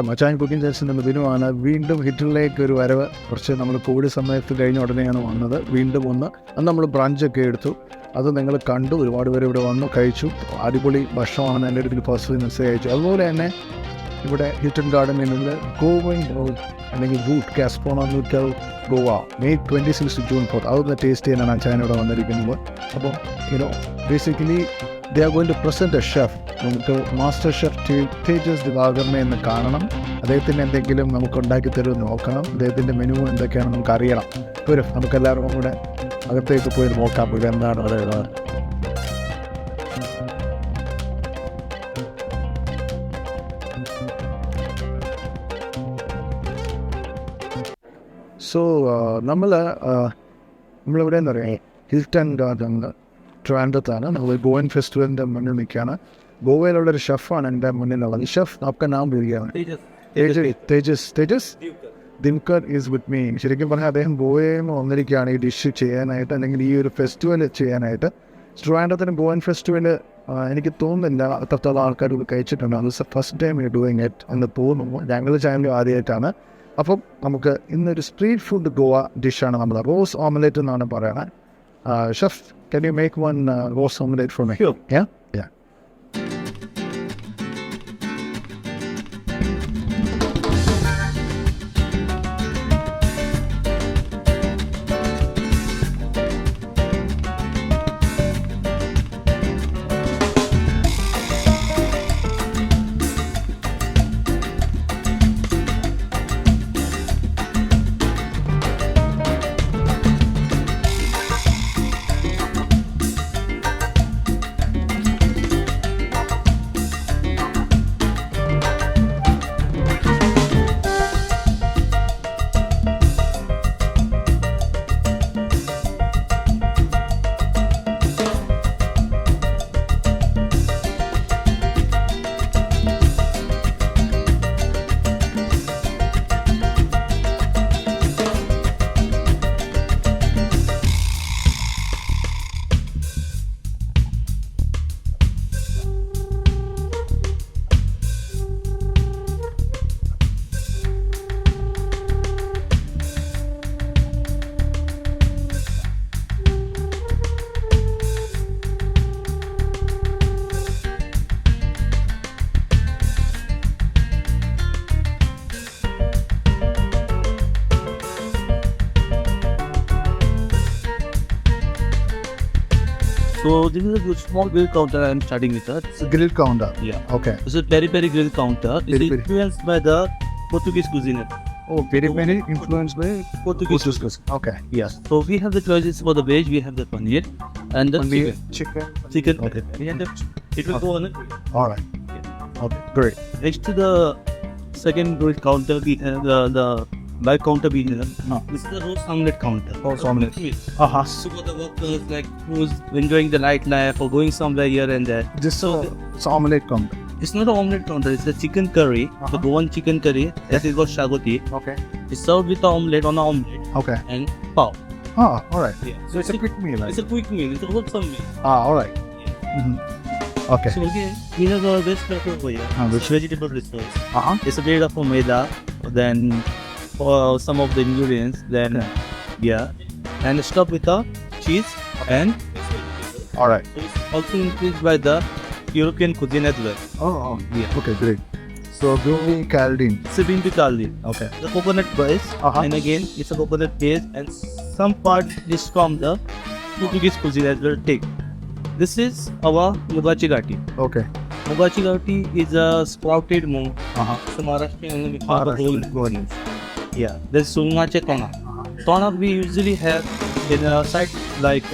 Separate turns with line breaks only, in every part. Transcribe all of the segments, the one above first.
നമസ്കാരം. അച്ചായൻ കുക്കിംഗ് സെൻസിൽ നിന്ന് ബിനുവാണ്. വീണ്ടും ഹിറ്റിലേക്ക് ഒരു വരവ്. കുറച്ച് നമ്മൾ കോവിഡ് സമയത്ത് കഴിഞ്ഞ ഉടനെയാണ് വന്നത്. വീണ്ടും അന്ന് നമ്മൾ ബ്രാഞ്ചൊക്കെ എടുത്തു. അത് നിങ്ങൾ കണ്ടു. ഒരുപാട് പേര് ഇവിടെ വന്നു, കഴിച്ചു. അടിപൊളി ഭക്ഷണമാണ്. എൻ്റെ ഒരു പേഴ്സണൽ മെസ്സേജ് അയച്ചു. അതുപോലെ തന്നെ ഇവിടെ ഹിൽട്ടൺ ഗാർഡനിൽ ഗോവൻ അല്ലെങ്കിൽ root കാസ്ട്രോണോമിക്കൽ Goa May 26 to June 4 അതൊന്ന് ടേസ്റ്റ് ചെയ്യാനാണ് അച്ചായനോട് വന്നിരിക്കുന്നത്. അപ്പോൾ basically they are going to present a chef. നമുക്ക് മാസ്റ്റർ ഷെഫ് തേജസ് ദിവാകറിനെ എന്ന് കാണണം. അദ്ദേഹത്തിന് എന്തെങ്കിലും നമുക്ക് ഉണ്ടാക്കി തരുമെന്ന് നോക്കണം. അദ്ദേഹത്തിൻ്റെ മെനു എന്തൊക്കെയാണ് നമുക്ക് അറിയണം. വരും, നമുക്കെല്ലാവർക്കും കൂടെ അകത്തേക്ക് പോയി നോക്കാം ഇത് എന്താണ് പറയുന്നത്. സോ നമ്മളിവിടെ എന്താ പറയുക, ഹിൽട്ടൺ ഗാർഡൻ ട്രിവാൻഡ്രത്താണ്. നമ്മൾ ഗോവൻ ഫെസ്റ്റിവലിൻ്റെ മുന്നിൽ നിൽക്കുകയാണ്. ഗോവയിലുള്ളൊരു ഷെഫാണ് എൻ്റെ മുന്നിലുള്ളത്. ഷെഫ് आपका नाम വരികയാണ് തേജസ് ദിൻകർ ഈസ് വിത്ത് മീ. ശരിക്കും പറഞ്ഞാൽ അദ്ദേഹം ഗോവയിൽ നിന്ന് വന്നിരിക്കുകയാണ് ഈ ഡിഷ് ചെയ്യാനായിട്ട്, അല്ലെങ്കിൽ ഈ ഒരു ഫെസ്റ്റിവൽ ചെയ്യാനായിട്ട്. ട്രിവാൻഡ്രത്തിന് ഗോവൻ ഫെസ്റ്റിവൽ എനിക്ക് തോന്നുന്നില്ല അത്രത്തോളം ആൾക്കാർ ഇത് കഴിച്ചിട്ടുണ്ട്. അത് ഫസ്റ്റ് ടൈം ഡൂയിങ് ഇറ്റ് എന്ന് തോന്നുന്നു. ഞങ്ങളുടെ ചാനൽ ആദ്യമായിട്ടാണ്. അപ്പം നമുക്ക് ഇന്നൊരു സ്ട്രീറ്റ് ഫുഡ് ഗോവ ഡിഷാണ് നമ്മൾ. റോസ് ഓംലെറ്റ് എന്നാണ് പറയുന്നത്. Chef, can you make one roast omelette for me?
Sure.
Yeah? Yeah.
So this is a small grill counter I am starting with.
It's a grill counter.
Yeah.
Okay.
This is peri-peri grill counter. It's
Peri-peri.
influenced by the Portuguese cuisine.
Oh, very influenced by
Portuguese.
Okay.
Yes. So we have the choices for the veg. We have the paneer and the
Paneer, chicken.
chicken.
Okay.
We have the, it will go on it.
All right. Okay, great.
Next to the second grill counter, we have the by counter we have. This is the roast omelette counter.
Roast omelette.
Yes.
Uh-huh.
So for the workers like who's enjoying the nightlife or going somewhere here and there.
This is omelette counter.
It's not an omelette counter, it's a chicken curry. The Goan chicken curry, that is called shagoti.
Okay.
It's served with an omelette on an omelette
Okay.
and pav.
All right.
Yeah.
So it's a quick meal, right?
It's a quick meal, it's a wholesome meal.
All right.
Yeah.
Mm-hmm. Okay.
So again, we have our best pepper over here.
Which?
Vegetable resource.
Uh-huh.
It's a made up of maida, then for some of the ingredients, then yeah. And stuffed with the cheese and
All right.
so it's also influenced by the European cuisine as well.
Oh,
Yeah.
okay, great. So, Groovy Caldine.
Sibin Pitalli.
Okay.
The coconut base, and again it's a coconut base, and some part is from the Portuguese cuisine as well. Take this is our mugachi gati.
Okay.
Mugachi gati is a sprouted moong. So
Maharashtrian.
Yeah. There's sungache tona. Tona we usually have in a side like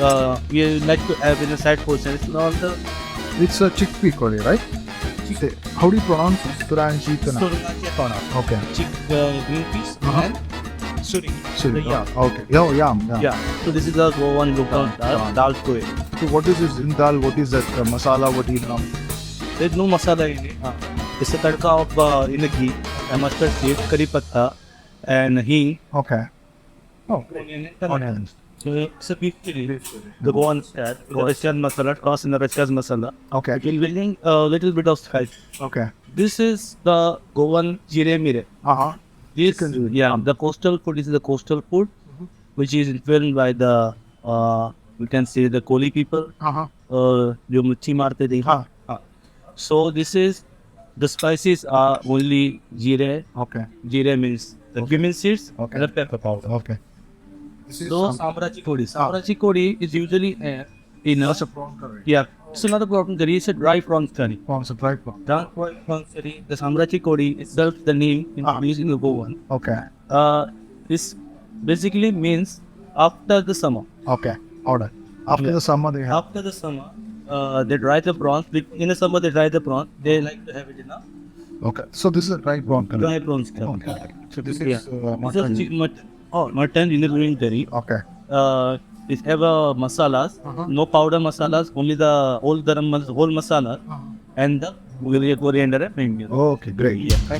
we like to have in a side portion. It's not the
It's a chickpea curry, right? How do you pronounce it? Suranji tuna.
sungache tona.
Okay.
Green peas and suri.
Suri.
The yam.
Okay. Oh, yam.
Yeah. So this is a Goan local dal koi.
So, what is this in dal? What is that masala? What is it?
There's no masala in it. It's a tadka of in the ghee, and mustard seed, curry patta, and hing.
Okay. Oh,
Onion.
onions.
It's a beef chili. The Goan style. Western masala, toss in the Western masala.
Okay.
We're building a little bit of spice.
Okay.
This is the Goan jire mire.
Uh-huh.
This, the coastal food is the coastal food, which is influenced by the, we can say the Koli people,
Uh-huh.
जो मच्छी मारते थे.
हाँ.
So this is, the spices are only jeera.
Okay.
Jeera means the cumin seeds
Okay.
and the pepper powder.
Okay. This is
So sambrachi kodi. Sambrachi kodi is usually in a,
prawn curry.
yeah. It's another prawn curry. It's a dry prawn curry.
Prawns, a dry prawn.
Dry prawn curry. The sambrachi kodi itself, the name introduced in the Goan.
Okay.
This basically means after the summer.
Okay. Order. After the summer they have.
After the summer, they dry the prawns. In the summer, they dry the prawns. They like to have it in a
Okay. So this is a dry prawn curry.
dry prawns curry.
Okay. So this
Yeah.
is
This is
mutton.
mutton. Oh, mutton in the green curry.
Okay.
It have masalas, no powder masalas, only the whole masala and the coriander and onion.
Okay. Great.
Yeah.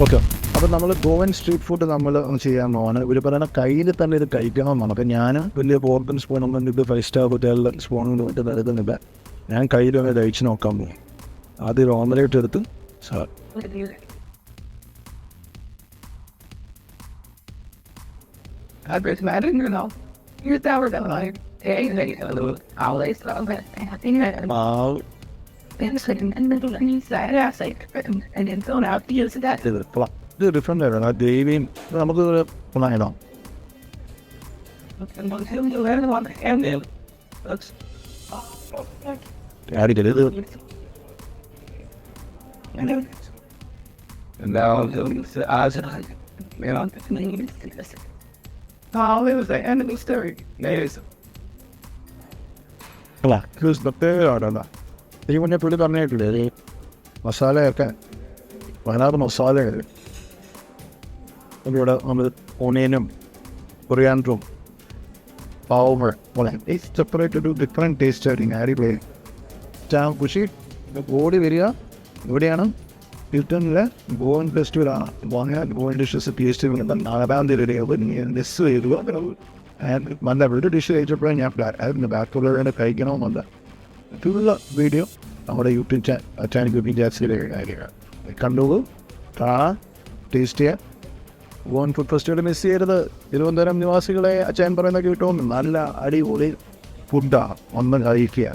Okay. അപ്പോൾ നമ്മൾ Goan street food നമ്മൾ ചെയ്യാൻ പോവാണ്. ഇവർ പറയുന്ന കയ്യിൽ തന്നെ ഇത് കഴിക്കണമെന്നാണ്. അപ്പോൾ ഞാൻ വലിയ പോർക്കൻ സ്പൂണൊന്നും ഇത് 5 സ്റ്റാർ ഹോട്ടലിലെ സ്പൂണൊന്നും ഇട്ട് തരുന്നില്ല. ഞാൻ കയ്യിൽ ഒന്ന് കഴിച്ച് നോക്കാൻ പോകും. ആദ്യം ഒരു ഓമലേറ്റ് എടുത്ത് sir
I've been mad at you know. You're sour than like, hey, always love it. I think I
മാവ്
been sitting in the middle and you said, I say, and then thrown out to use that.
ഇത് different ആയിരുന്നു. ആ ഗ്രേവിയും നമുക്ക് ഇടാം.
And one who you ever want to hand it. Looks.
Add ചെയ്ത് ഇത്
And then. And now I'm doing the eyes and I. Man, I'm thinking this. Oh, it was the end of the story. Yes.
അല്ല പ്രത്യേകമാണ്. ഈ മുന്നേ പുള്ളി പറഞ്ഞിട്ടില്ലേ ഈ മസാലയൊക്കെ വയനാട് മസാലകൾ ഇവിടെ നമ്മൾ ഓണിയനും കൊറിയാൻഡറും പാവമഴ പോലെ സെപ്പറേറ്റ് ഒരു ഡിഫറെൻറ്റ് ടേസ്റ്റ് ആയിരിക്കും. അടിപൊളി കുഷി ഓടി വരിക. ഇവിടെയാണ് ഹിൽട്ടണിലെ ഗോവൻ ഫെസ്റ്റിവലാണ്. ഗോവൻ ഡിഷസ് ടേസ്റ്റ് മിസ് ചെയ്തു. നല്ല ഒരു ഡിഷ് കഴിച്ചപ്പോഴാണ് ഞാൻ അതിന് ബാക്കിയുള്ളവരെ കഴിക്കണമെന്നുണ്ട്. മറ്റുള്ള വീഡിയോ നമ്മുടെ യൂട്യൂബ് ചാനൽ കുക്കിംഗ് ചാനലിലെ കണ്ടോളൂ, കാണാം, ടേസ്റ്റ് ചെയ്യാം. ഗോവൻ ഫുഡ് ഫെസ്റ്റിവൽ മിസ് ചെയ്യരുത്. തിരുവനന്തപുരം നിവാസികളെ അച്ഛൻ പറയുന്ന കേട്ടോ, നല്ല അടിപൊളി ഫുഡാണ്, ഒന്ന് കഴിക്കുക.